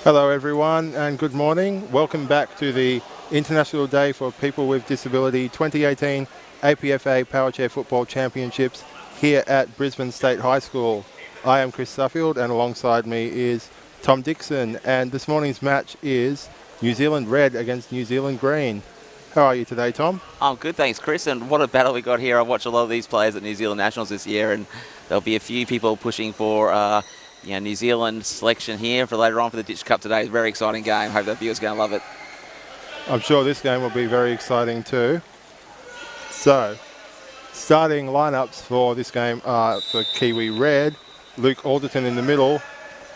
Hello everyone and good morning. Welcome back to the International Day for People with Disability 2018 APFA Powerchair Football Championships here at Brisbane State High School. I am Chris Suffield and alongside me is Tom Dixon, and this morning's match is New Zealand Red against New Zealand Green. How are you today, Tom? I'm good, thanks, Chris. And what a battle we got here. I watched a lot of these players at New Zealand Nationals this year, and there'll be a few people pushing for New Zealand selection here for later on for the Ditch Cup today. It's a very exciting game. Hope the viewers are going to love it. I'm sure this game will be very exciting too. So, starting lineups for this game are for Kiwi Red, Luke Alderton in the middle,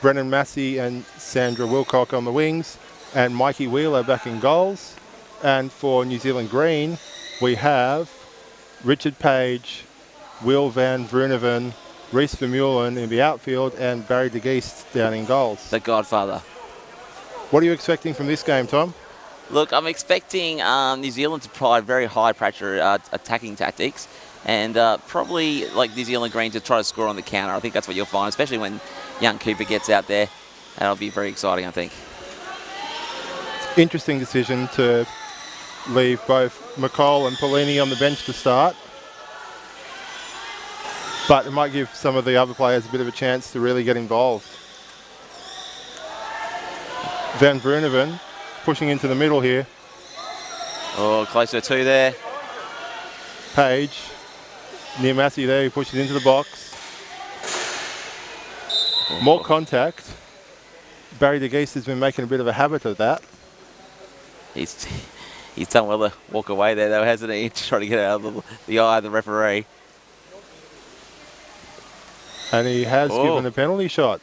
Brennan Massey and Sandra Wilcock on the wings, and Mikey Wheeler back in goals. And for New Zealand Green, we have Richard Page, Will van Vroonhoven, Reece Vermeulen in the outfield, and Barry de Geest down in goals. The Godfather. What are you expecting from this game, Tom? Look, I'm expecting New Zealand to apply very high pressure attacking tactics, and probably like New Zealand Green to try to score on the counter. I think that's what you'll find, especially when young Cooper gets out there. That'll be very exciting, I think. Interesting decision to leave both McCall and Paulini on the bench to start. But it might give some of the other players a bit of a chance to really get involved. Van Vroonhoven pushing into the middle here. Oh, closer to two there. Page near Massey there, he pushes into the box. More contact. Barry de Geest has been making a bit of a habit of that. He's done well to walk away there, though, hasn't he? Trying to get out of the eye of the referee. And he has given a penalty shot.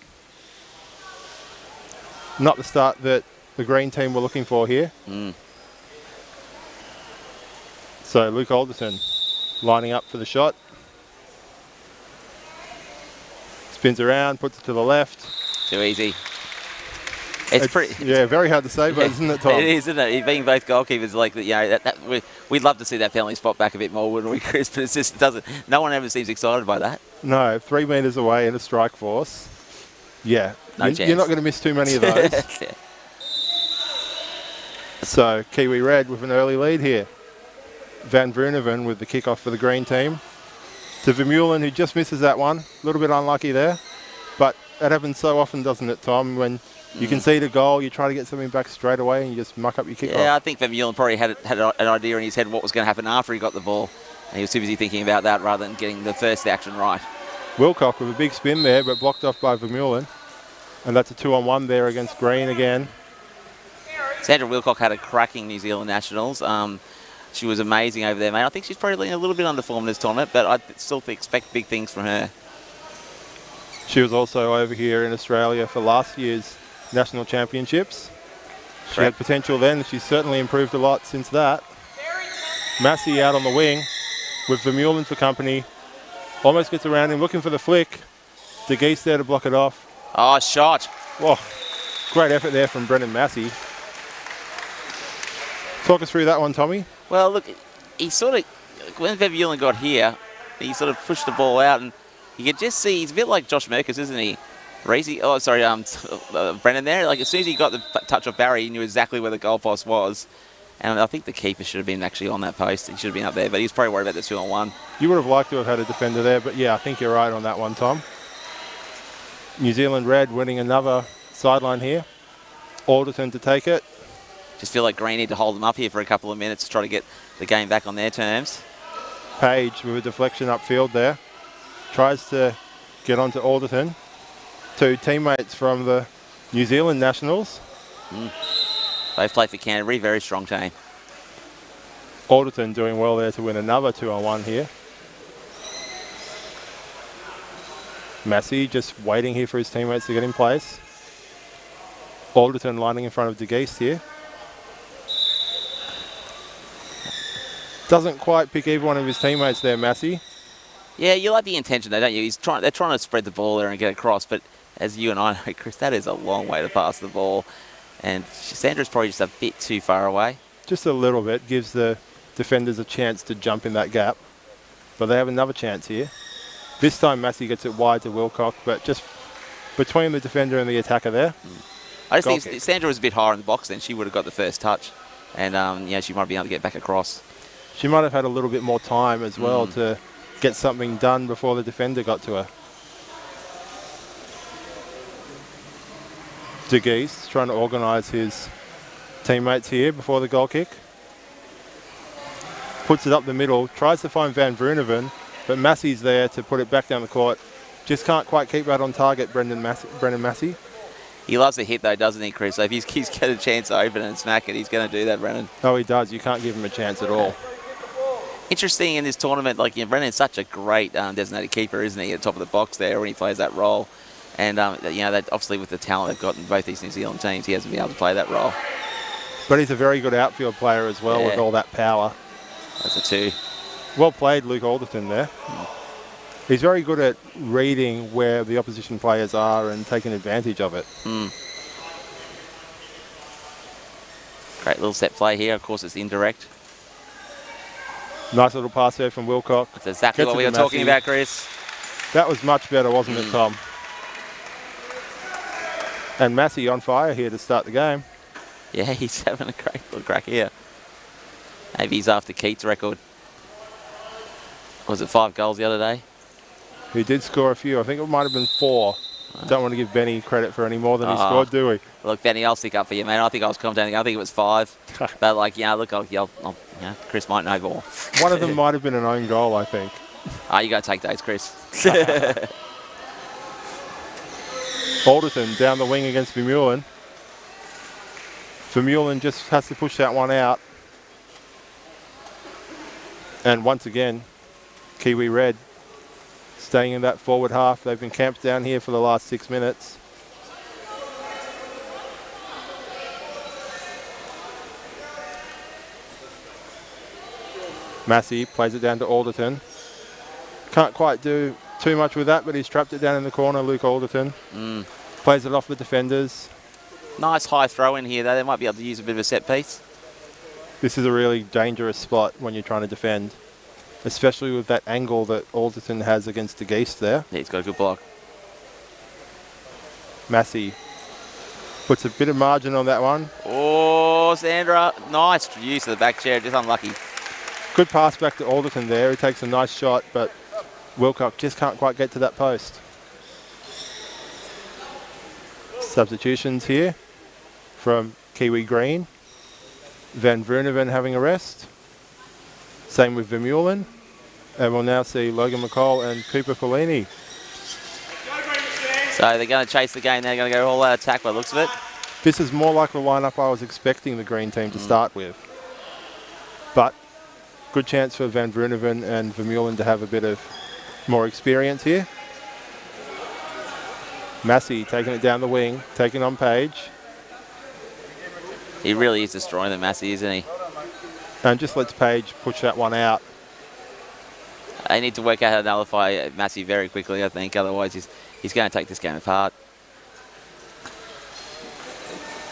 Not the start that the green team were looking for here. So Luke Alderton lining up for the shot. Spins around, puts it to the left. Too easy. It's pretty. Yeah, very hard to say, but isn't it, Tom? It is, isn't it? Being both goalkeepers, like we'd love to see that penalty spot back a bit more, wouldn't we, Chris? But it just doesn't. No one ever seems excited by that. No, 3 metres away in a strike force. Yeah, no chance. You're not going to miss too many of those. Yeah. So Kiwi Red with an early lead here. Van Vroonhoven with the kickoff for the green team. To Vermeulen, who just misses that one. A little bit unlucky there. But that happens so often, doesn't it, Tom? When you can see the goal, you try to get something back straight away and you just muck up your kickoff. Yeah, I think Vermeulen probably had an idea in his head what was going to happen after he got the ball. And he was too busy thinking about that rather than getting the first action right. Wilcock with a big spin there, but blocked off by Vermeulen. And that's a 2-on-1 there against Green again. Sandra Wilcock had a cracking New Zealand Nationals. She was amazing over there, mate. I think she's probably a little bit underformed this tournament, but I still expect big things from her. She was also over here in Australia for last year's National Championships. She had potential then. She's certainly improved a lot since that. Massey out on the wing with Vermeulen for company. Almost gets around him, looking for the flick. De Geest there to block it off. Oh, shot. Oh, great effort there from Brennan Massey. Talk us through that one, Tommy. Well, look, he sort of, when Vermeulen got here, he sort of pushed the ball out, and you could just see, he's a bit like Josh Merkis, isn't he? Brennan there. Like, as soon as he got the touch of Barry, he knew exactly where the goalpost was. And I think the keeper should have been actually on that post. He should have been up there, but he's probably worried about the 2-on-1. You would have liked to have had a defender there, but yeah, I think you're right on that one, Tom. New Zealand Red winning another sideline here. Alderton to take it. Just feel like Green need to hold them up here for a couple of minutes to try to get the game back on their terms. Page with a deflection upfield there. Tries to get onto Alderton. 2 teammates from the New Zealand Nationals. Both play for Canterbury, very strong team. Alderton doing well there to win another 2-on-1 here. Massey just waiting here for his teammates to get in place. Alderton lining in front of de Geest here. Doesn't quite pick either one of his teammates there, Massey. Yeah, you like the intention though, don't you? They're trying to spread the ball there and get across, but as you and I know, Chris, that is a long way to pass the ball. And Sandra's probably just a bit too far away. Just a little bit. Gives the defenders a chance to jump in that gap. But they have another chance here. This time Massey gets it wide to Wilcock, but just between the defender and the attacker there. I just goal think kick. if Sandra was a bit higher in the box, then she would have got the first touch. And, she might be able to get back across. She might have had a little bit more time as well to get something done before the defender got to her. De Geese trying to organise his teammates here before the goal kick. Puts it up the middle, tries to find Van Vroonhoven, but Massey's there to put it back down the court. Just can't quite keep that on target, Brendan Massey. He loves the hit, though, doesn't he, Chris? So if he's got a chance to open and smack it, he's going to do that, Brendan. Oh, he does. You can't give him a chance at all. Interesting in this tournament, Brendan's such a great designated keeper, isn't he, at the top of the box there when he plays that role. And, that obviously with the talent they've got in both these New Zealand teams, he hasn't been able to play that role. But he's a very good outfield player as well with all that power. That's a 2. Well played, Luke Alderton there. He's very good at reading where the opposition players are and taking advantage of it. Great little set play here. Of course, it's indirect. Nice little pass there from Wilcock. That's exactly what we were talking about, Chris. That was much better, wasn't it, Tom? And Massey on fire here to start the game. Yeah, he's having a great little crack here. Maybe he's after Keith's record. Was it 5 goals the other day? He did score a few. I think it might have been 4. Don't want to give Benny credit for any more than he scored, do we? Look, Benny, I'll stick up for you, man. I think I was commentating. I think it was 5. But, Chris might know more. One of them might have been an own goal, I think. You got to take those, Chris. Alderton down the wing against Vermeulen. Vermeulen just has to push that one out. And once again, Kiwi Red staying in that forward half. They've been camped down here for the last 6 minutes. Massey plays it down to Alderton. Can't quite do too much with that, but he's trapped it down in the corner, Luke Alderton. Plays it off the defenders. Nice high throw in here, though. They might be able to use a bit of a set piece. This is a really dangerous spot when you're trying to defend, especially with that angle that Alderton has against De Geese there. Yeah, he's got a good block. Massey puts a bit of margin on that one. Oh, Sandra. Nice use of the back chair, just unlucky. Good pass back to Alderton there. He takes a nice shot, but Wilcock just can't quite get to that post. Substitutions here from Kiwi Green. Van Vroonhoven having a rest. Same with Vermeulen. And we'll now see Logan McCall and Cooper Polini. So they're going to chase the game. They're going to go all out attack by the looks of it. This is more like the lineup I was expecting the Green team to start with. But good chance for Van Vroonhoven and Vermeulen to have a bit of more experience here. Massey taking it down the wing, taking on Page. He really is destroying the Massey, isn't he? And just lets Page push that one out. They need to work out how to nullify Massey very quickly, I think. Otherwise, he's going to take this game apart.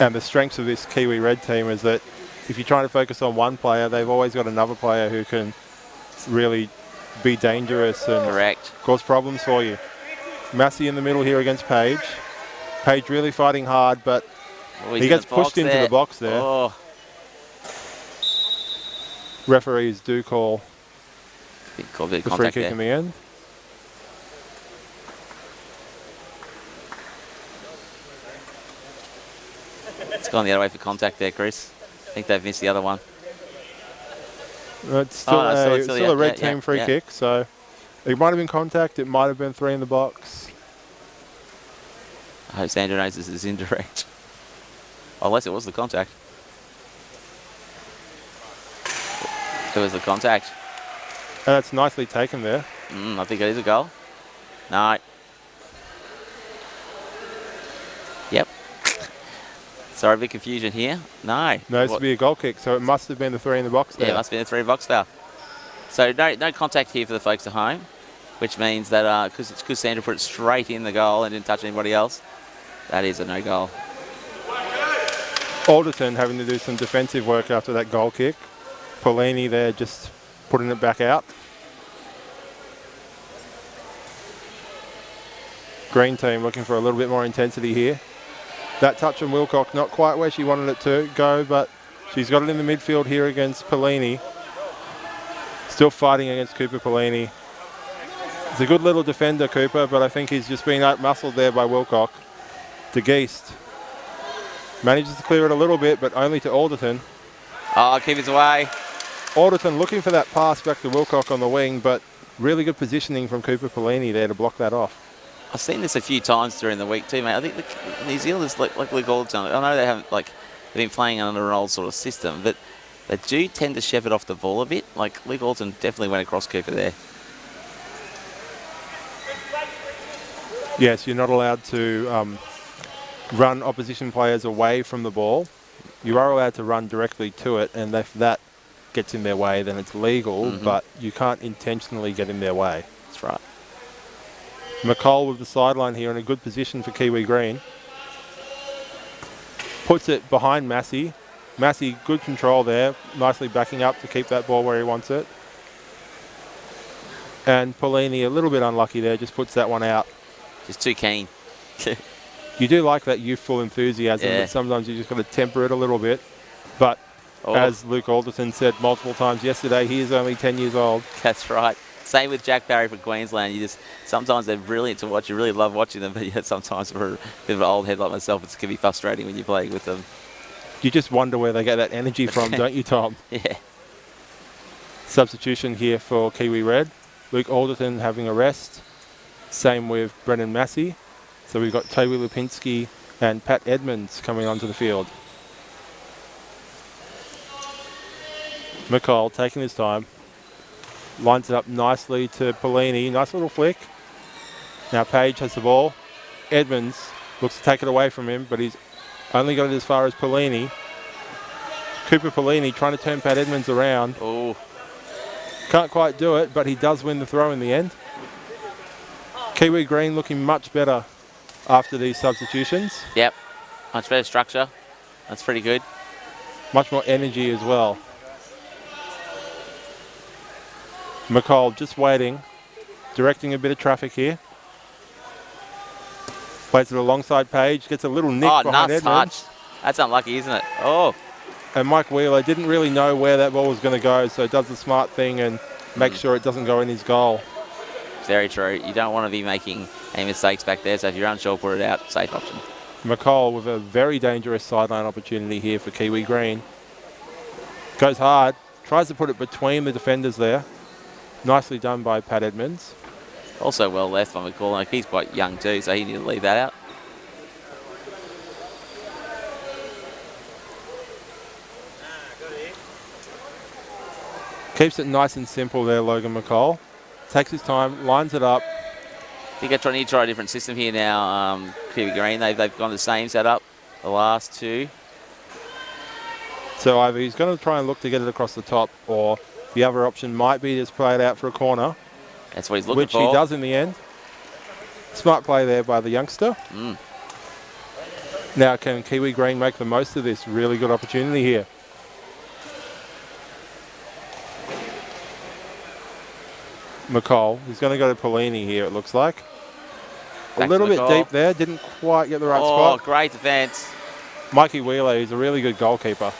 And the strengths of this Kiwi Red team is that if you're trying to focus on one player, they've always got another player who can really be dangerous and cause problems for you. Massey in the middle here against Page. Page really fighting hard, but he gets pushed into the box there. Oh. Referees do call the free kick in the end. It's gone the other way for contact there, Chris. I think they've missed the other one. It's still, still a red team free kick, so it might have been contact, it might have been 3 in the box. I hope Sandra knows this is indirect. Unless it was the contact. It was the contact. And that's nicely taken there. I think it is a goal. No. Yep. Sorry, a bit confusion here. No. No, this would be a goal kick, so it must have been the 3 in the box there. Yeah, it must have been the 3 box foul. So no contact here for the folks at home, which means that because Sandra put it straight in the goal and didn't touch anybody else, that is a no goal. Alderton having to do some defensive work after that goal kick. Polini there just putting it back out. Green team looking for a little bit more intensity here. That touch on Wilcock, not quite where she wanted it to go, but she's got it in the midfield here against Pellini. Still fighting against Cooper Pellini. He's a good little defender, Cooper, but I think he's just been out-muscled there by Wilcock. De Geest manages to clear it a little bit, but only to Alderton. Oh, keep it away. Alderton looking for that pass back to Wilcock on the wing, but really good positioning from Cooper Pellini there to block that off. I've seen this a few times during the week too, mate. I think the New Zealanders, like Luke Alderton, I know they haven't, they've been playing under an old sort of system, but they do tend to shepherd off the ball a bit. Like Luke Alderton definitely went across Cooper there. Yes, you're not allowed to run opposition players away from the ball. You are allowed to run directly to it, and if that gets in their way, then it's legal, but you can't intentionally get in their way. That's right. McCall with the sideline here in a good position for Kiwi Green. Puts it behind Massey. Massey, good control there, nicely backing up to keep that ball where he wants it. And Pellini, a little bit unlucky there, just puts that one out. Just too keen. You do like that youthful enthusiasm, but sometimes you just got to temper it a little bit. But as Luke Alderton said multiple times yesterday, he is only 10 years old. That's right. Same with Jack Barry for Queensland. Sometimes they're brilliant to watch. You really love watching them, but yet sometimes for a bit of an old head like myself, it can be frustrating when you're playing with them. You just wonder where they get that energy from, don't you, Tom? Yeah. Substitution here for Kiwi Red. Luke Alderton having a rest. Same with Brennan Massey. So we've got Toby Lipinski and Pat Edmonds coming onto the field. McCall taking his time. Lines it up nicely to Pellini. Nice little flick. Now Page has the ball. Edmonds looks to take it away from him, but he's only got it as far as Pellini. Cooper Pellini trying to turn Pat Edmonds around. Oh. Can't quite do it, but he does win the throw in the end. Kiwi Green looking much better after these substitutions. Yep. Much better structure. That's pretty good. Much more energy as well. McCall just waiting, directing a bit of traffic here. Plays it alongside Page, gets a little nick behind Edmonds. Touch. That's unlucky, isn't it? Oh. And Mike Wheeler didn't really know where that ball was going to go, so does the smart thing and makes sure it doesn't go in his goal. Very true. You don't want to be making any mistakes back there, so if you're unsure, put it out. Safe option. McCall with a very dangerous sideline opportunity here for Kiwi Green. Goes hard, tries to put it between the defenders there. Nicely done by Pat Edmonds. Also well left by McCall. Like he's quite young too, so he needed to leave that out. Keeps it nice and simple there, Logan McCall. Takes his time, lines it up. I think I need to try a different system here now, Kiwi Green. They've gone the same setup, the last two. So either he's going to try and look to get it across the top, or the other option might be just play it out for a corner. That's what he's looking for. Which he does in the end. Smart play there by the youngster. Now can Kiwi Green make the most of this really good opportunity here? McCall, he's going to go to Pellini here, it looks like. A little bit deep there, didn't quite get the right spot. Oh, great defence. Mikey Wheeler, he's a really good goalkeeper.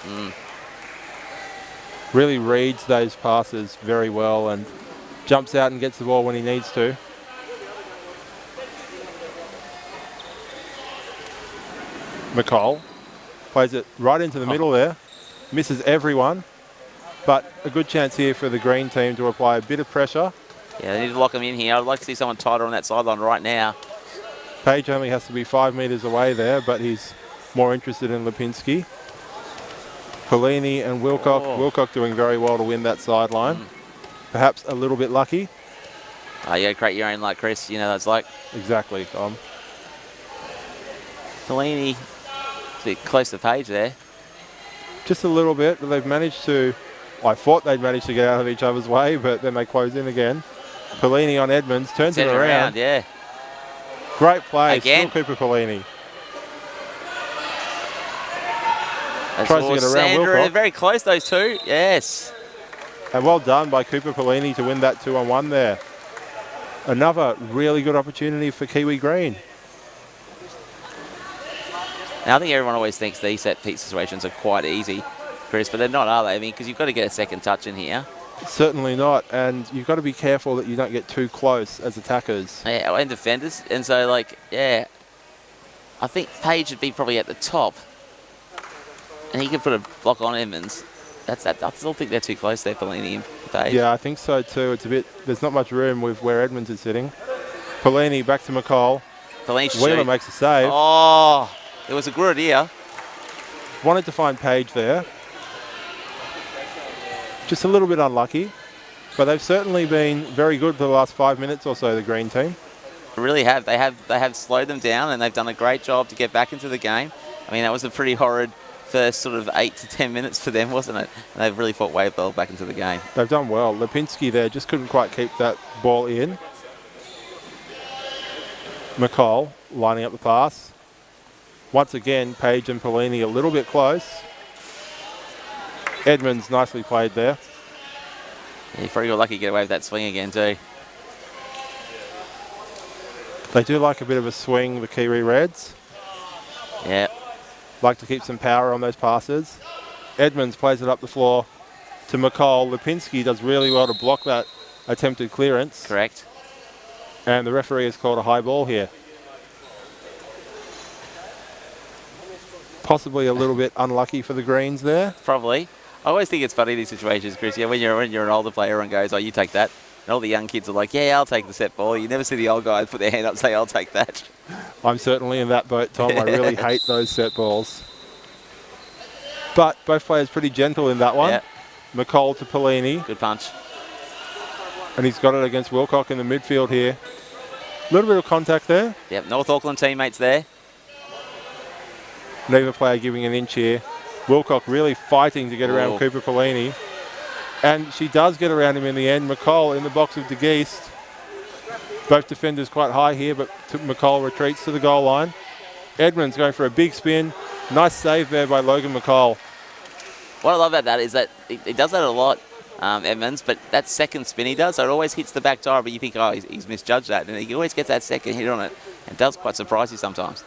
Really reads those passes very well and jumps out and gets the ball when he needs to. McCall plays it right into the middle there. Misses everyone, but a good chance here for the green team to apply a bit of pressure. Yeah, they need to lock him in here. I'd like to see someone tighter on that sideline right now. Page only has to be 5 metres away there, but he's more interested in Lipinski. Pellini and Wilcock. Wilcock doing very well to win that sideline. Perhaps a little bit lucky. You got to create your own luck, Chris. You know that's like. Exactly, Tom. Pellini, a bit close to Page there. Just a little bit, but they've managed to. I thought they'd managed to get out of each other's way, but then they close in again. Pellini on Edmonds, turns it around. Yeah. Great play, again. Still Cooper Pellini. Tries to get around Wilcock. They're very close, those two. Yes. And well done by Cooper Pellini to win that 2-on-1 there. Another really good opportunity for Kiwi Green. Now, I think everyone always thinks these set piece situations are quite easy, Chris, but they're not, are they? I mean, because you've got to get a second touch in here. Certainly not, and you've got to be careful that you don't get too close as attackers. Yeah, and defenders. And so, like, yeah, I think Page would be probably at the top. And he could put a block on Edmonds. That's that. I still think they're too close there, Pelini and Page. Yeah, I think so too. It's a bit, there's not much room with where Edmonds is sitting. Pelini back to McCall. Wheeler makes a save. Oh, it was a good idea. Wanted to find Page there. Just a little bit unlucky. But they've certainly been very good for the last 5 minutes or so, the green team. They really have. They have slowed them down, and they've done a great job to get back into the game. I mean, that was a pretty horrid first sort of 8 to 10 minutes for them, wasn't it? And they've really fought way well back into the game. They've done well. Lipinski there just couldn't quite keep that ball in. McCall lining up the pass. Once again, Page and Pelini a little bit close. Edmonds nicely played there. Yeah, you probably got lucky to get away with that swing again too. They do like a bit of a swing, the Kiwi Reds. Yeah. Like to keep some power on those passes. Edmonds plays it up the floor to McCall. Lipinski does really well to block that attempted clearance. Correct. And the referee has called a high ball here. Possibly a little bit unlucky for the Greens there. Probably. I always think it's funny these situations, Chris. Yeah, when you're an older player and goes, "Oh, you take that," and all the young kids are like, "Yeah, I'll take the set ball." You never see the old guys put their hand up and say, "I'll take that." I'm certainly in that boat, Tom. I really hate those set balls. But both players pretty gentle in that one. Yeah. McCall to Pelini. Good punch. And he's got it against Wilcock in the midfield here. A little bit of contact there. Yep, North Auckland teammates there. Neither player giving an inch here. Wilcock really fighting to get around Cooper Pelini. And she does get around him in the end. McCall in the box of De Geest. Both defenders quite high here, but McCall retreats to the goal line. Edmonds going for a big spin. Nice save there by Logan McCall. What I love about that is that he does that a lot, Edmonds, but that second spin he does, so it always hits the back tire, but you think, oh, he's misjudged that, and he always gets that second hit on it. It does quite surprise you sometimes.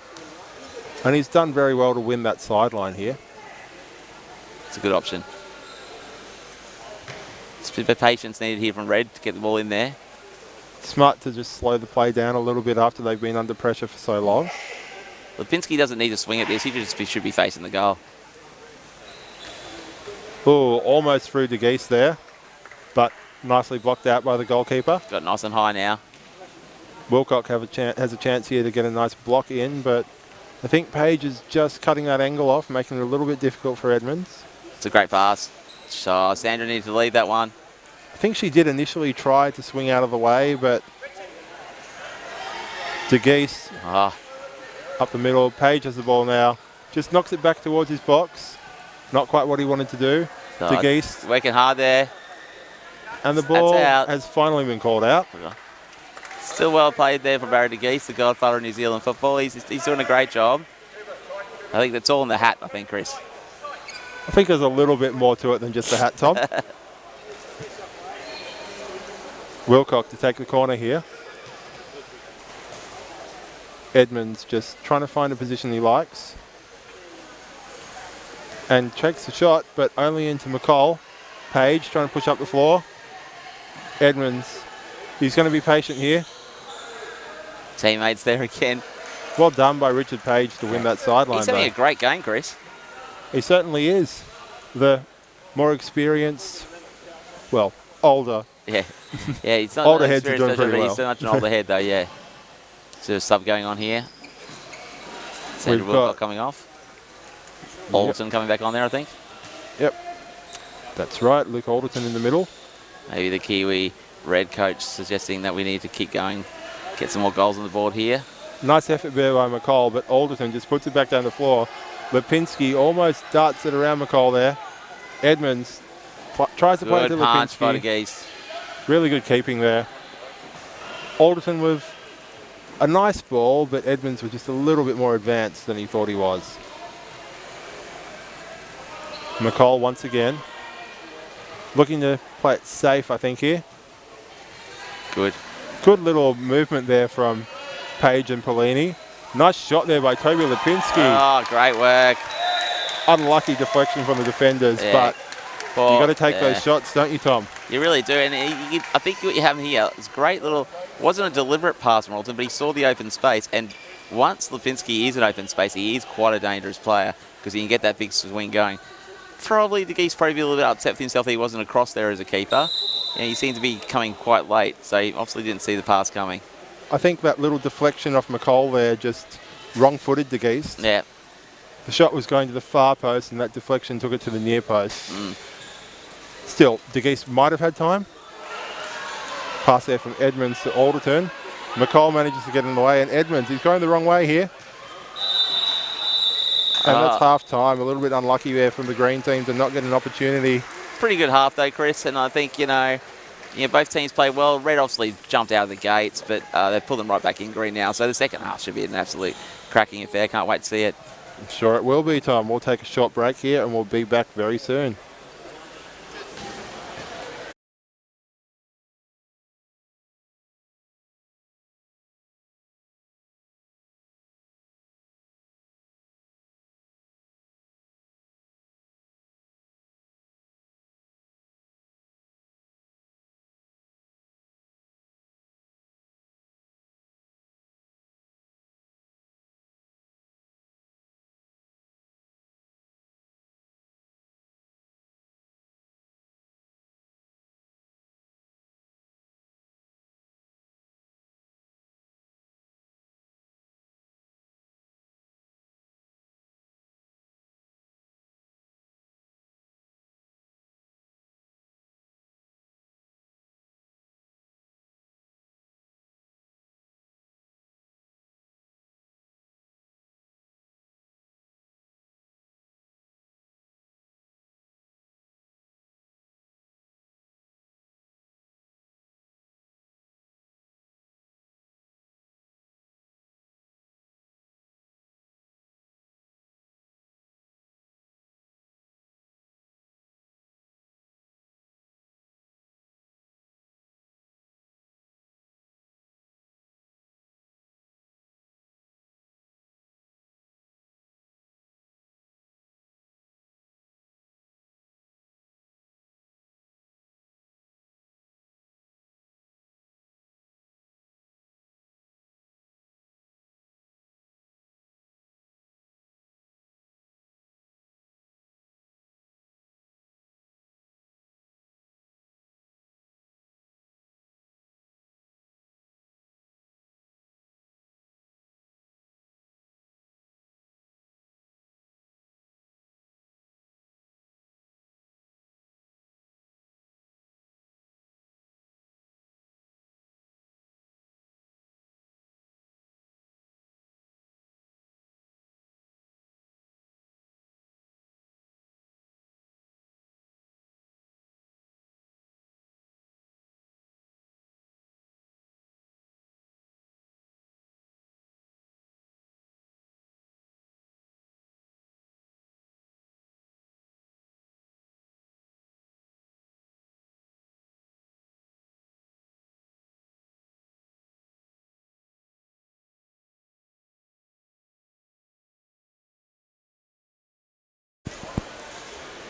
And he's done very well to win that sideline here. It's a good option. It's a bit of patience needed here from Red to get the ball in there. Smart to just slow the play down a little bit after they've been under pressure for so long. Lipinski doesn't need to swing at this. He just should be facing the goal. Oh, almost through De Geest there, but nicely blocked out by the goalkeeper. Got nice and high now. Wilcock has a chance here to get a nice block in, but I think Page is just cutting that angle off, making it a little bit difficult for Edmonds. It's a great pass. So Sandra needed to lead that one. I think she did initially try to swing out of the way, but De Geest up the middle. Page has the ball now. Just knocks it back towards his box. Not quite what he wanted to do. So De Geest. Working hard there. And the ball has finally been called out. Still well played there for Barry De Geest, the godfather of New Zealand football. He's doing a great job. I think that's all in the hat, I think, Chris. I think there's a little bit more to it than just the hat, Tom. Wilcock to take the corner here. Edmonds just trying to find a position he likes. And checks the shot, but only into McCall. Page trying to push up the floor. Edmonds, he's going to be patient here. Teammates there again. Well done by Richard Page to win that sideline. He's having a great game, Chris. He certainly is. The more experienced, well, older. Yeah, yeah. He's not older heads are doing pretty well. He's so much an older head, though. Yeah. So a sub going on here. Sandra Wilcock coming off. Alderton coming back on there, I think. Yep. That's right. Luke Alderton in the middle. Maybe the Kiwi Red coach suggesting that we need to keep going, get some more goals on the board here. Nice effort there by McCall, but Alderton just puts it back down the floor. Lipinski almost darts it around McCall there. Edmonds tries to play it to Good punch by Lipinski. De Geest. Really good keeping there. Alderton with a nice ball, but Edmonds was just a little bit more advanced than he thought he was. McCall once again. Looking to play it safe, I think, here. Good. Good little movement there from Page and Pelini. Nice shot there by Toby Lipinski. Oh, great work. Unlucky deflection from the defenders, Yeah. but you got to take those shots, don't you, Tom? You really do, and I think what you have here is great little. Wasn't a deliberate pass from Alton, but he saw the open space, and once Lipinski is in open space, he is quite a dangerous player because he can get that big swing going. Probably the Geese probably be a little bit upset with himself that he wasn't across there as a keeper. Yeah, he seemed to be coming quite late, so he obviously didn't see the pass coming. I think that little deflection off McCall there just wrong-footed the Geese. Yeah. The shot was going to the far post, and that deflection took it to the near post. Still, De Geese might have had time. Pass there from Edmonds to Alderton. McCall manages to get in the way, and Edmonds, he's going the wrong way here. And that's half time. A little bit unlucky there from the green team to not get an opportunity. Pretty good half though, Chris, and I think, both teams played well. Red obviously jumped out of the gates, but they pulled them right back in green now. So the second half should be an absolute cracking affair. Can't wait to see it. I'm sure it will be, Tom. We'll take a short break here, and we'll be back very soon.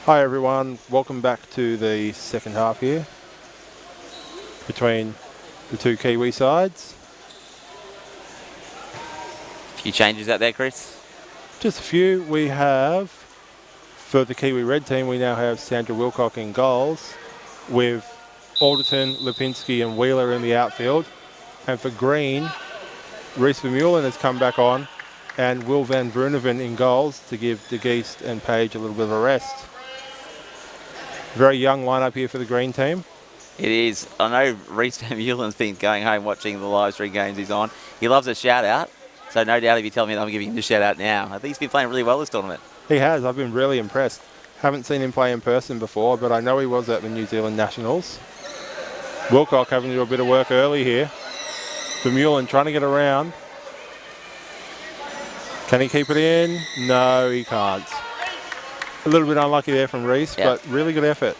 Hi everyone, welcome back to the second half here between the two Kiwi sides. A few changes out there, Chris. Just a few. We have, for the Kiwi Red team, we now have Sandra Wilcock in goals with Alderton, Lipinski and Wheeler in the outfield. And for Green, Reese Vermeulen has come back on and Will van Vroonhoven in goals to give De Geest and Page a little bit of a rest. Very young lineup here for the Green team. It is. I know Reese Van Meulen's been going home watching the live stream games he's on. He loves a shout out, so no doubt he'll be telling me that I'm giving him the shout out now. I think he's been playing really well this tournament. He has. I've been really impressed. Haven't seen him play in person before, but I know he was at the New Zealand Nationals. Wilcock having to do a bit of work early here. Vermeulen trying to get around. Can he keep it in? No, he can't. A little bit unlucky there from Reese, but really good effort.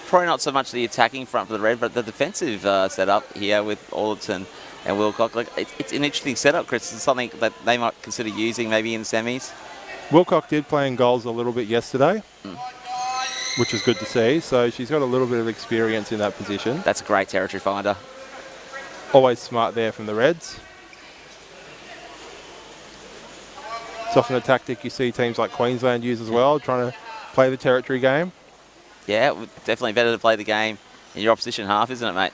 Probably not so much the attacking front for the Red, but the defensive setup here with Alderton and Wilcock. Like it's an interesting setup, Chris. It's something that they might consider using maybe in the semis. Wilcock did play in goals a little bit yesterday, which is good to see. So she's got a little bit of experience in that position. That's a great territory finder. Always smart there from the Reds. It's often a tactic you see teams like Queensland use as well, trying to play the territory game. Yeah, definitely better to play the game in your opposition half, isn't it, mate?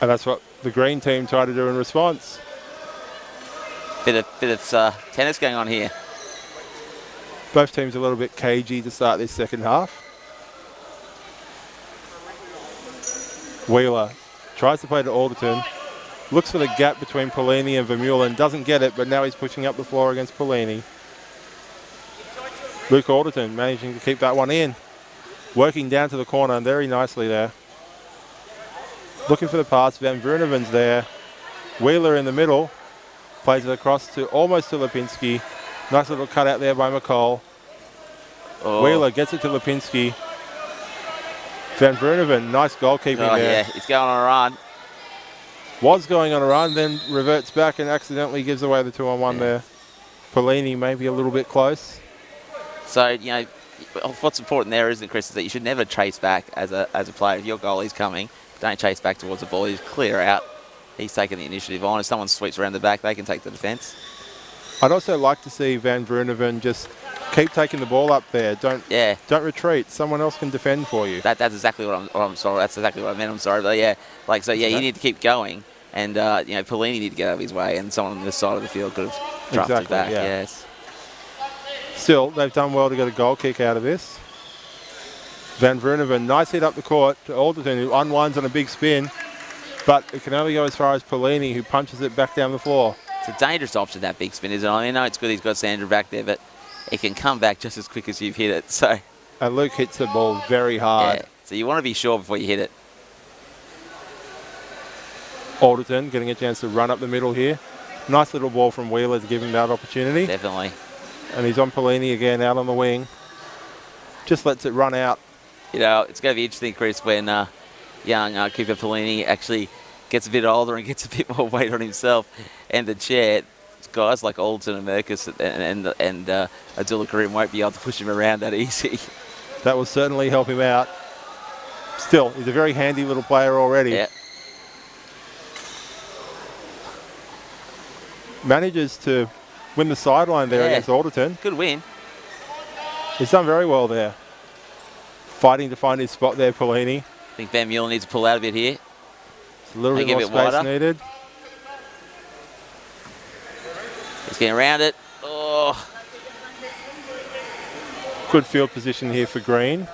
And that's what the green team tried to do in response. Bit of tennis going on here. Both teams a little bit cagey to start this second half. Wheeler tries to play to Alderton. Looks for the gap between Polini and Vermeulen. Doesn't get it, but now he's pushing up the floor against Polini. Luke Alderton managing to keep that one in. Working down to the corner very nicely there. Looking for the pass. Van Vruneven's there. Wheeler in the middle. Plays it across to almost to Lipinski. Nice little cutout there by McCall. Oh. Wheeler gets it to Lipinski. Van Vruneven, nice goalkeeping there. Yeah, he's going on a run. Was going on a run, then reverts back and accidentally gives away the 2-on-1 there. Polini maybe a little bit close. So, you know, what's important there, isn't it, Chris, is that you should never chase back as a player. If your goalie's coming, don't chase back towards the ball. You just clear out. He's taking the initiative on. If someone sweeps around the back, they can take the defence. I'd also like to see Van Vruneven just keep taking the ball up there. Don't retreat. Someone else can defend for you. That's exactly what I'm sorry. That's exactly what I meant. I'm sorry, but yeah, you need to keep going, and you know, Polini need to get out of his way, and someone on this side of the field could have drafted back. Yeah. Yes. Still, they've done well to get a goal kick out of this. Van Vruneven, nice hit up the court to Alderton, who unwinds on a big spin, but it can only go as far as Polini, who punches it back down the floor. It's a dangerous option, that big spin, isn't it? I know it's good he's got Sandra back there, but it can come back just as quick as you've hit it. So, and Luke hits the ball very hard. Yeah, so you want to be sure before you hit it. Alderton getting a chance to run up the middle here. Nice little ball from Wheeler to give him that opportunity. Definitely. And he's on Polini again out on the wing. Just lets it run out. You know, it's going to be interesting, Chris, when young Cooper Polini actually gets a bit older and gets a bit more weight on himself and the chair. Guys like Alderton and Merkus and Abdullah Karim won't be able to push him around that easy. That will certainly help him out. Still, he's a very handy little player already. Yeah. Manages to win the sideline there against Alderton. Good win. He's done very well there. Fighting to find his spot there, Polini. I think Van Meulen needs to pull out a bit here. It's a little bit more space needed. He's getting around it. Oh. Good field position here for Green.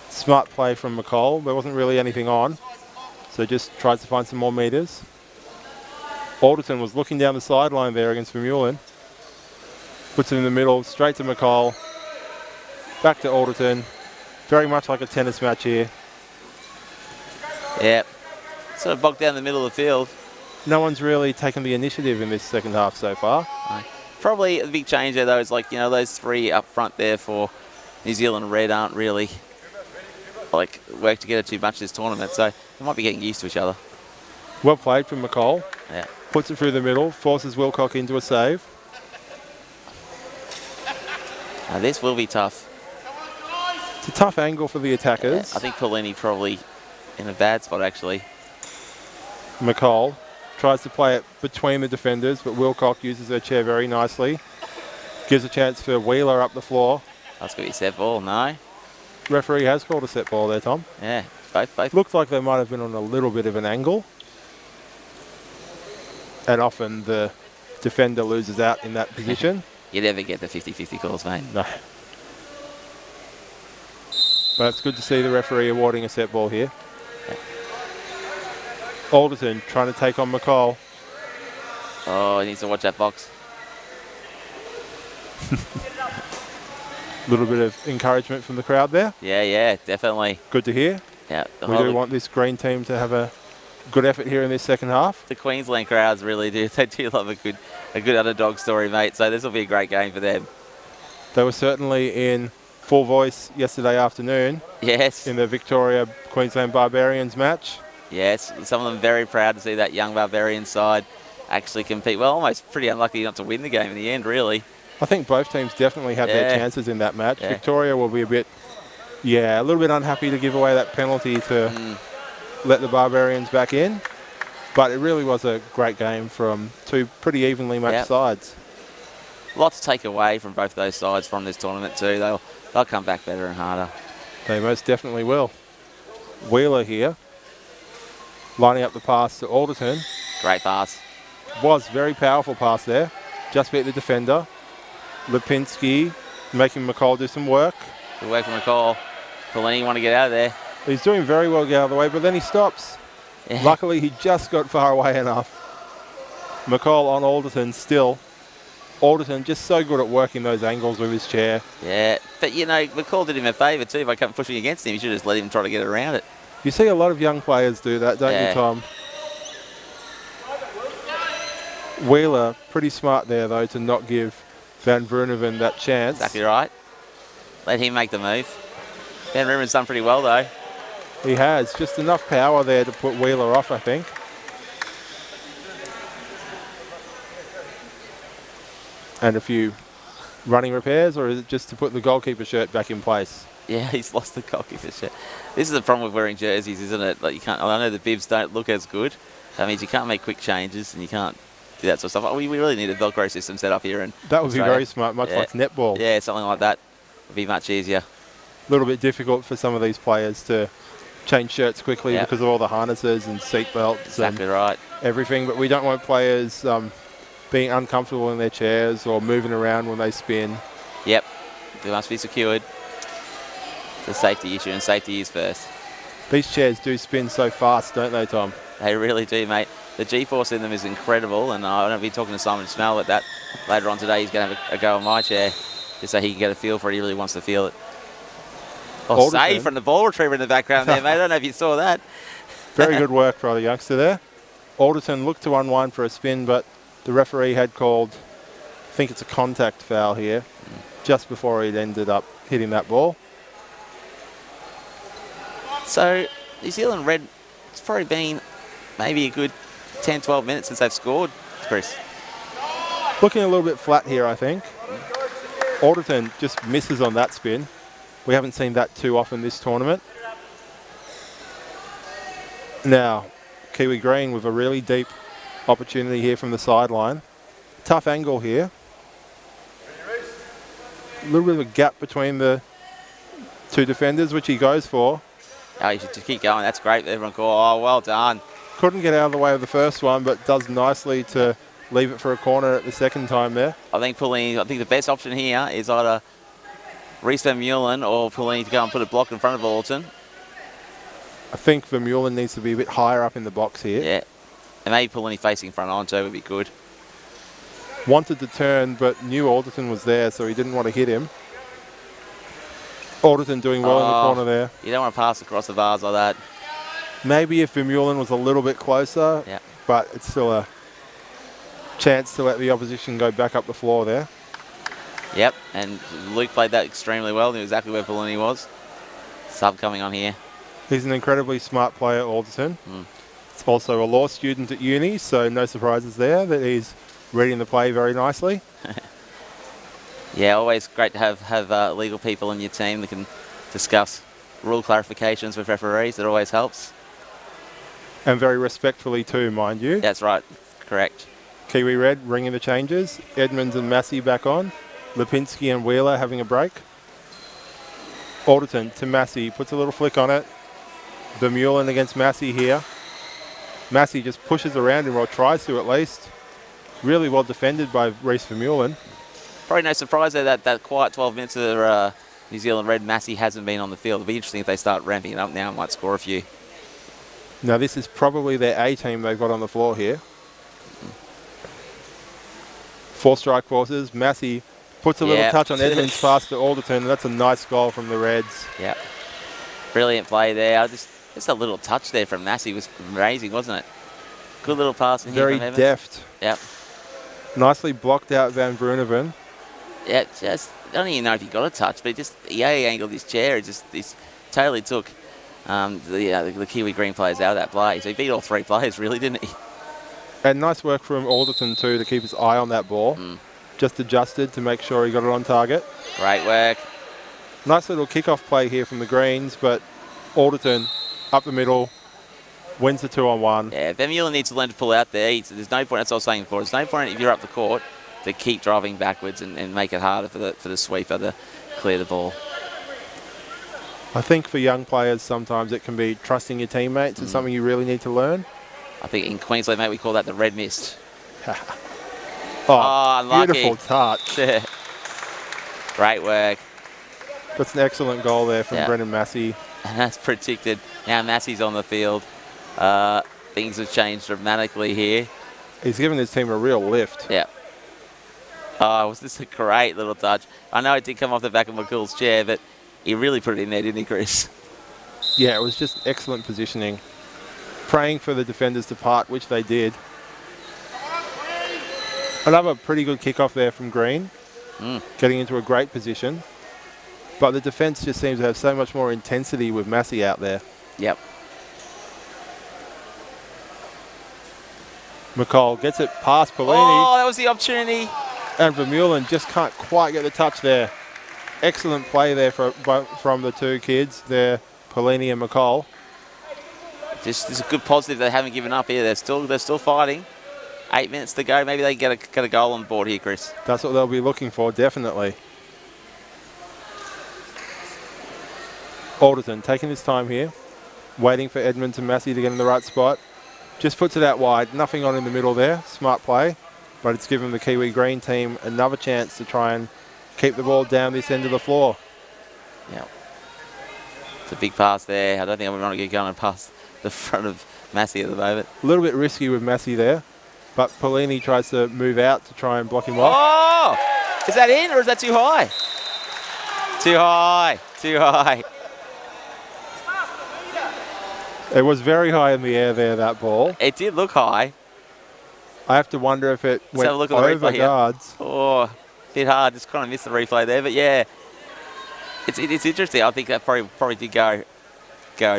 Smart play from McCall. There wasn't really anything on, so just tries to find some more meters. Alderton was looking down the sideline there against Vermeulen. Puts it in the middle, straight to McCall. Back to Alderton. Very much like a tennis match here. Yeah. Sort of bogged down the middle of the field. No one's really taken the initiative in this second half so far. Probably a big change there, though, is like, you know, those three up front there for New Zealand Red aren't really like worked together too much this tournament, so they might be getting used to each other. Well played from McCall. Yeah. Puts it through the middle, forces Wilcock into a save. Now this will be tough. It's a tough angle for the attackers. Yeah, I think Polini probably in a bad spot, actually. McCall tries to play it between the defenders, but Wilcock uses her chair very nicely. Gives a chance for Wheeler up the floor. That's going to be a set ball, no? Referee has called a set ball there, Tom. Yeah, both. Looked like they might have been on a little bit of an angle. And often the defender loses out in that position. You never get the 50-50 calls, mate. No. But it's good to see the referee awarding a set ball here. Yeah. Alderton trying to take on McCall. Oh, he needs to watch that box. A little bit of encouragement from the crowd there. Yeah, definitely. Good to hear. Yeah, we do want this green team to have a good effort here in this second half. The Queensland crowds really do. They do love a good underdog story, mate. So this will be a great game for them. They were certainly in full voice yesterday afternoon. Yes. In the Victoria Queensland Barbarians match. Yes, some of them very proud to see that young Barbarian side actually compete. Well, almost pretty unlucky not to win the game in the end, really. I think both teams definitely had their Yeah. chances in that match. Yeah. Victoria will be a little bit unhappy to give away that penalty to let the Barbarians back in. But it really was a great game from two pretty evenly matched sides. Lots to take away from both those sides from this tournament too. They'll come back better and harder. They most definitely will. Wheeler here, lining up the pass to Alderton. Great pass. Was very powerful pass there. Just beat the defender. Lipinski making McCall do some work. Good work from McCall. Polini want to get out of there. He's doing very well to get out of the way, but then he stops. Yeah. Luckily, he just got far away enough. McCall on Alderton still. Alderton just so good at working those angles with his chair. Yeah, but you know, McCall did him a favour too by coming pushing against him. You should just let him try to get around it. You see a lot of young players do that, don't you, Tom? Wheeler, pretty smart there, though, to not give Van Vroonhoven that chance. Exactly right. Let him make the move. Van Vroonhoven's done pretty well, though. He has. Just enough power there to put Wheeler off, I think. And a few running repairs, or is it just to put the goalkeeper shirt back in place? Yeah, he's lost the goalkeeper shirt. This is the problem with wearing jerseys, isn't it? Like you can't. I know the bibs don't look as good. That means you can't make quick changes and you can't do that sort of stuff. We really need a Velcro system set up here. That would be very smart, much like netball. Yeah, something like that would be much easier. A little bit difficult for some of these players to change shirts quickly because of all the harnesses and seat belts. Exactly right. Everything, but we don't want players being uncomfortable in their chairs or moving around when they spin. Yep, they must be secured. It's a safety issue, and safety is first. These chairs do spin so fast, don't they, Tom? They really do, mate. The G-force in them is incredible, and I'm going to be talking to Simon Snell about that later on today. He's going to have a go on my chair just so he can get a feel for it. He really wants to feel it. Oh, save from the ball retriever in the background there, mate. I don't know if you saw that. Very good work by the youngster there. Alderton looked to unwind for a spin, but the referee had called, I think it's a contact foul here, just before he'd ended up hitting that ball. So, New Zealand Red, it's probably been maybe a good 10, 12 minutes since they've scored, Chris. Looking a little bit flat here, I think. Alderton just misses on that spin. We haven't seen that too often this tournament. Now, Kiwi Green with a really deep opportunity here from the sideline. Tough angle here. A little bit of a gap between the two defenders, which he goes for. Oh, you should just keep going. That's great. Everyone call. Oh, well done. Couldn't get out of the way of the first one, but does nicely to leave it for a corner at the second time there. I think the best option here is either Reece Vermeulen or Pauline to go and put a block in front of Alderton. I think Vermeulen needs to be a bit higher up in the box here. Yeah. And maybe Pauline facing front on too would be good. Wanted to turn, but knew Alderton was there, so he didn't want to hit him. Alderton doing well in the corner there. You don't want to pass across the bars like that. Maybe if Vermeulen was a little bit closer, but it's still a chance to let the opposition go back up the floor there. Yep, and Luke played that extremely well. Knew exactly where Polini was. Sub coming on here. He's an incredibly smart player, Alderton. He's also a law student at uni, so no surprises there that he's reading the play very nicely. Yeah, always great to have legal people in your team that can discuss rule clarifications with referees. It always helps. And very respectfully too, mind you. That's right, correct. Kiwi Red ringing the changes. Edmonds and Massey back on. Lipinski and Wheeler having a break. Alderton to Massey, puts a little flick on it. Vermeulen against Massey here. Massey just pushes around him, or tries to at least. Really well defended by Reece Vermeulen. Probably no surprise there that quiet 12 minutes of New Zealand Red Massey hasn't been on the field. It'll be interesting if they start ramping it up now and might score a few. Now this is probably their A team they've got on the floor here. 4 strike forces. Massey puts a little touch on Edmonds pass to Alderton. That's a nice goal from the Reds. Yep. Brilliant play there. Just a little touch there from Massey was amazing, wasn't it? Good little pass in here from Evans. Very deft. Yep. Nicely blocked out Van Vroonhoven. Yeah, I don't even know if he got a touch, but he angled his chair. He totally took the Kiwi green players out of that play. So he beat all 3 players, really, didn't he? And nice work from Alderton too to keep his eye on that ball. Just adjusted to make sure he got it on target. Great work. Nice little kickoff play here from the Greens, but Alderton up the middle wins the 2-on-1. Yeah, Van Meulen needs to learn to pull out there. There's no point, that's what I was saying before, there's no point if you're up the court to keep driving backwards and make it harder for the sweeper to clear the ball. I think for young players sometimes it can be trusting your teammates. It's something you really need to learn. I think in Queensland, mate, we call that the red mist. Unlucky. Beautiful touch. Great work. That's an excellent goal there from Brendan Massey. And that's predicted. Now Massey's on the field. Things have changed dramatically here. He's given his team a real lift. Yeah. Oh, was this a great little touch? I know it did come off the back of McCool's chair, but he really put it in there, didn't he, Chris? Yeah, it was just excellent positioning. Praying for the defenders to part, which they did. Another pretty good kickoff there from Green. Getting into a great position. But the defence just seems to have so much more intensity with Massey out there. Yep. McCall gets it past Polini. Oh, that was the opportunity. And Vermeulen just can't quite get the touch there. Excellent play there from the 2 kids there, Polini and McCall. Just a good positive. They haven't given up here. They're still fighting. 8 minutes to go. Maybe they can get a goal on board here, Chris. That's what they'll be looking for, definitely. Alderton taking his time here, waiting for Edmonds and Massey to get in the right spot. Just puts it out wide. Nothing on in the middle there. Smart play. But it's given the Kiwi Green team another chance to try and keep the ball down this end of the floor. Yeah. It's a big pass there. I don't think I want to get going past the front of Massey at the moment. A little bit risky with Massey there. But Polini tries to move out to try and block him off. Oh! Is that in or is that too high? Too high. Too high. It was very high in the air there, that ball. It did look high. I have to wonder if it went over guards. Oh, a bit hard. Just kind of missed the replay there. But yeah, it's interesting. I think that probably did go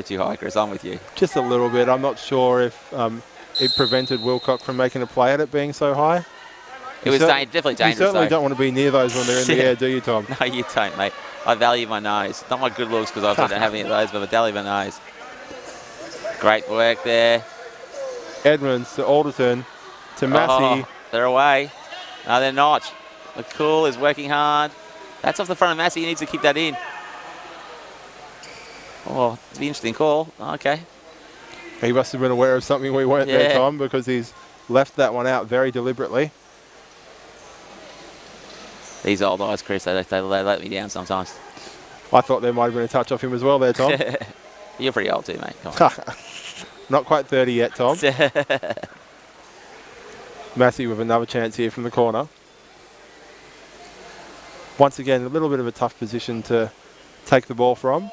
too high, Chris. I'm with you. Just a little bit. I'm not sure if it prevented Wilcock from making a play at it being so high. It was definitely dangerous. You certainly don't want to be near those when they're in the air, do you, Tom? No, you don't, mate. I value my nose. Not my good looks because I don't have any of those, but I value my nose. Great work there. Edmonds to Alderton to Massey. Oh, they're away. No, they're not. McCool is working hard. That's off the front of Massey. He needs to keep that in. Oh, it's an interesting call. Okay. He must have been aware of something we weren't there, Tom, because he's left that one out very deliberately. These old eyes, Chris, they let me down sometimes. I thought there might have been a touch off him as well there, Tom. You're pretty old too, mate. Come on. Not quite 30 yet, Tom. Massey with another chance here from the corner. Once again, a little bit of a tough position to take the ball from.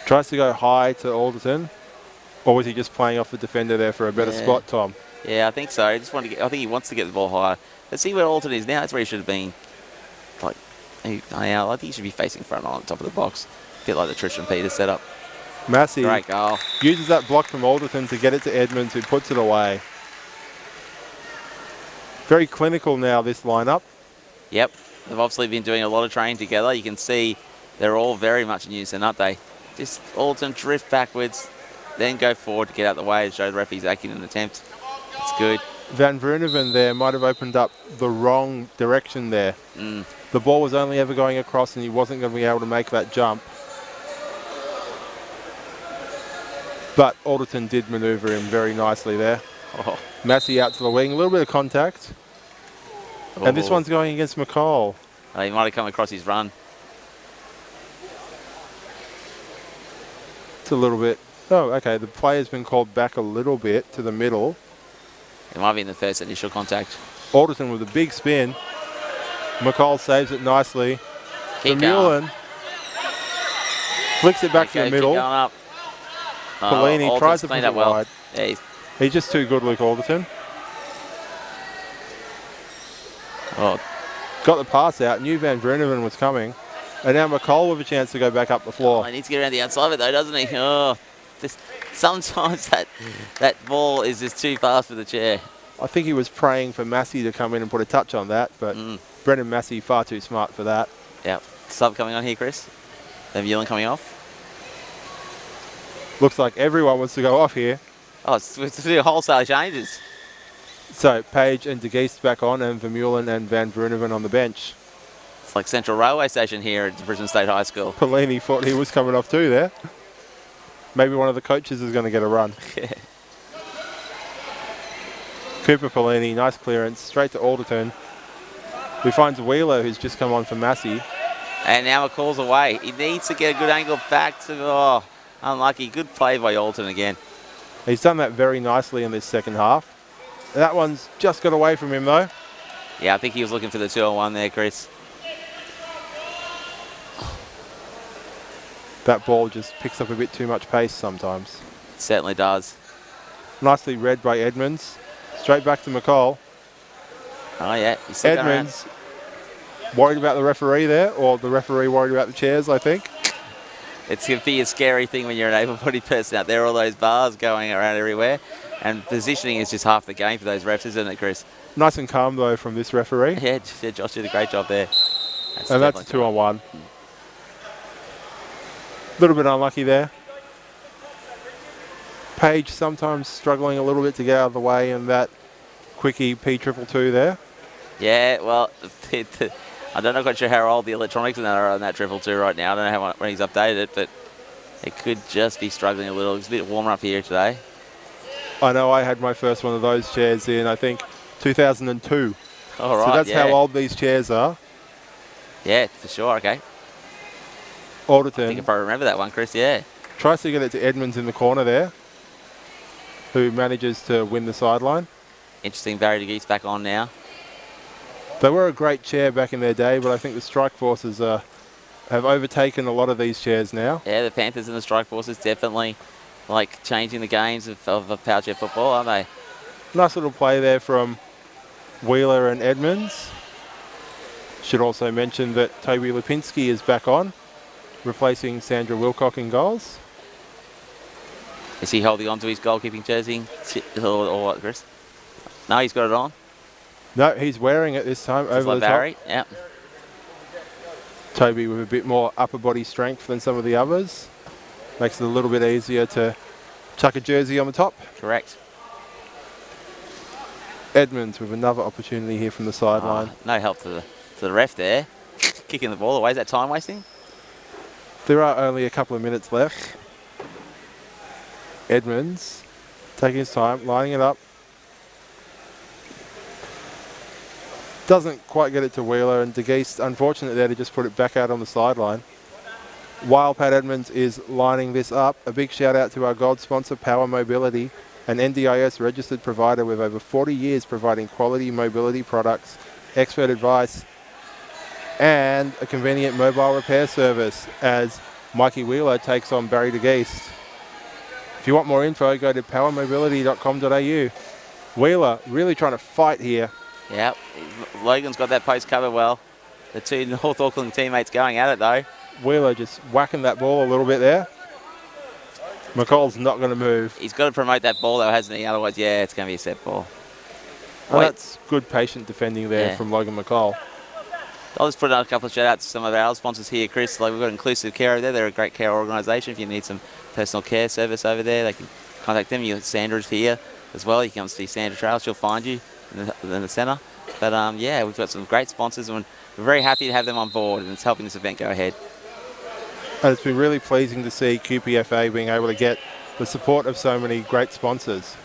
Tries to go high to Alderton. Or was he just playing off the defender there for a better spot, Tom? Yeah, I think so. I think he wants to get the ball higher. Let's see where Alderton is now. That's where he should have been. I think he should be facing front on top of the box. A bit like the Tristram Peters setup. Massey great goal. Uses that block from Alderton to get it to Edmonds, who puts it away. Very clinical now, this lineup. Yep. They've obviously been doing a lot of training together. You can see they're all very much in unison, aren't they? Just Alderton drift backwards, then go forward to get out the way and show the ref he's acting in an attempt. It's good. Van Vroonhoven there might have opened up the wrong direction there. The ball was only ever going across and he wasn't going to be able to make that jump. But Alderton did manoeuvre him very nicely there. Oh. Massey out to the wing, a little bit of contact. Oh. And this one's going against McCall. He might have come across his run. It's a little bit. Oh, okay. The play has been called back a little bit to the middle. It might be in the first initial contact. Alderton with a big spin. McCall saves it nicely. Vermeulen flicks it back to the middle. Keep going up. Polini tries to put it wide. Yeah, he's just too good, Luke Alderton. Oh. Got the pass out. Knew Van Vroonhoven was coming. And now McCall with a chance to go back up the floor. He needs to get around the outside of it though, doesn't he? Oh, sometimes that ball is just too fast for the chair. I think he was praying for Massey to come in and put a touch on that, but Brendan Massey far too smart for that. Yep. Sub coming on here, Chris. Then Ewan coming off. Looks like everyone wants to go off here. Oh, it's wholesale changes. So Page and De Geest back on, and Vermeulen and Van Bruneven on the bench. It's like Central Railway Station here at Brisbane State High School. Pelini thought he was coming off too there. Maybe one of the coaches is going to get a run. Cooper Pelini, nice clearance, straight to Alderton, who finds Wheeler, who's just come on for Massey. And now McCall's away. He needs to get a good angle back to, oh, unlucky. Good play by Alderton again. He's done that very nicely in this second half. That one's just got away from him though. Yeah, I think he was looking for the 2-on-1 there, Chris. That ball just picks up a bit too much pace sometimes. It certainly does. Nicely read by Edmonds. Straight back to McCall. Oh, yeah. He's still Edmonds worried about the referee there, or the referee worried about the chairs, I think. It's going to be a scary thing when you're an able-bodied person out there, all those bars going around everywhere. And positioning is just half the game for those refs, isn't it, Chris? Nice and calm, though, from this referee. Yeah, Josh did a great job there. And that's a 2-on-1. A little bit unlucky there. Page sometimes struggling a little bit to get out of the way, and that quickie P222 there. Yeah, well, I don't know quite sure how old the electronics are on that 222 right now. I don't know how when he's updated it, but it could just be struggling a little. It's a bit warmer up here today. I know I had my first one of those chairs in, I think, 2002. All right, so that's how old these chairs are. Yeah, for sure, okay. Alderton. I think I probably remember that one, Chris, yeah. Tries to get it to Edmonds in the corner there, who manages to win the sideline. Interesting, Barry De Geest back on now. They were a great chair back in their day, but I think the Strike Forces have overtaken a lot of these chairs now. Yeah, the Panthers and the Strike Forces definitely like changing the games of power chair football, aren't they? Nice little play there from Wheeler and Edmonds. Should also mention that Toby Lipinski is back on, replacing Sandra Wilcock in goals. Is he holding on to his goalkeeping jersey or what, Chris? No, he's got it on. No, he's wearing it this time over the Barry. top. Yeah. Toby with a bit more upper body strength than some of the others. Makes it a little bit easier to chuck a jersey on the top. Correct. Edmonds with another opportunity here from the sideline. No help to the ref there. Kicking the ball away. Is that time wasting? There are only a couple of minutes left. Edmonds taking his time, lining it up. Doesn't quite get it to Wheeler, and De Geest, unfortunate there to just put it back out on the sideline. While Pat Edmonds is lining this up, a big shout out to our gold sponsor, Power Mobility, an NDIS registered provider with over 40 years providing quality mobility products, expert advice, and a convenient mobile repair service as Mikey Wheeler takes on Barry De Geest. If you want more info, go to powermobility.com.au. Wheeler really trying to fight here. Yeah, Logan's got that post covered well. The two North Auckland teammates going at it though. Wheeler just whacking that ball a little bit there. McCall's not going to move. He's got to promote that ball though, hasn't he? Otherwise, yeah, it's going to be a set ball. Well, that's good patient defending there from Logan McCall. I'll just put out a couple of shout outs to some of our sponsors here, Chris. Like we've got Inclusive Care over there. They're a great care organisation. If you need some personal care service over there, they can contact them. Sandra's here as well. You can come see Sandra Trail. She'll find you in the centre. But yeah, we've got some great sponsors and we're very happy to have them on board, and it's helping this event go ahead. And it's been really pleasing to see QPFA being able to get the support of so many great sponsors.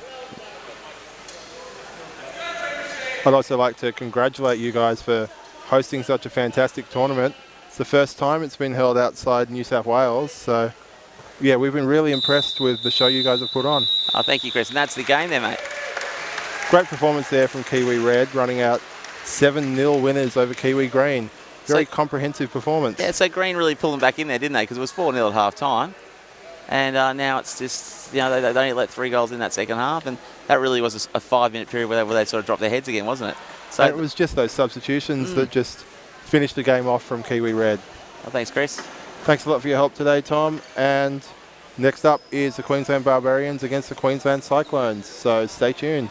I'd also like to congratulate you guys for hosting such a fantastic tournament. It's the first time it's been held outside New South Wales, so yeah, we've been really impressed with the show you guys have put on. Oh, thank you, Chris, and that's the game there, mate. Great performance there from Kiwi Red, running out 7-0 winners over Kiwi Green. Very comprehensive performance. Yeah, so Green really pulled them back in there, didn't they? Because it was 4-0 at half time. And now it's just, they only let 3 goals in that second half. And that really was a 5-minute period where they sort of dropped their heads again, wasn't it? So and it was just those substitutions that just finished the game off from Kiwi Red. Well, thanks, Chris. Thanks a lot for your help today, Tom. And next up is the Queensland Barbarians against the Queensland Cyclones. So stay tuned.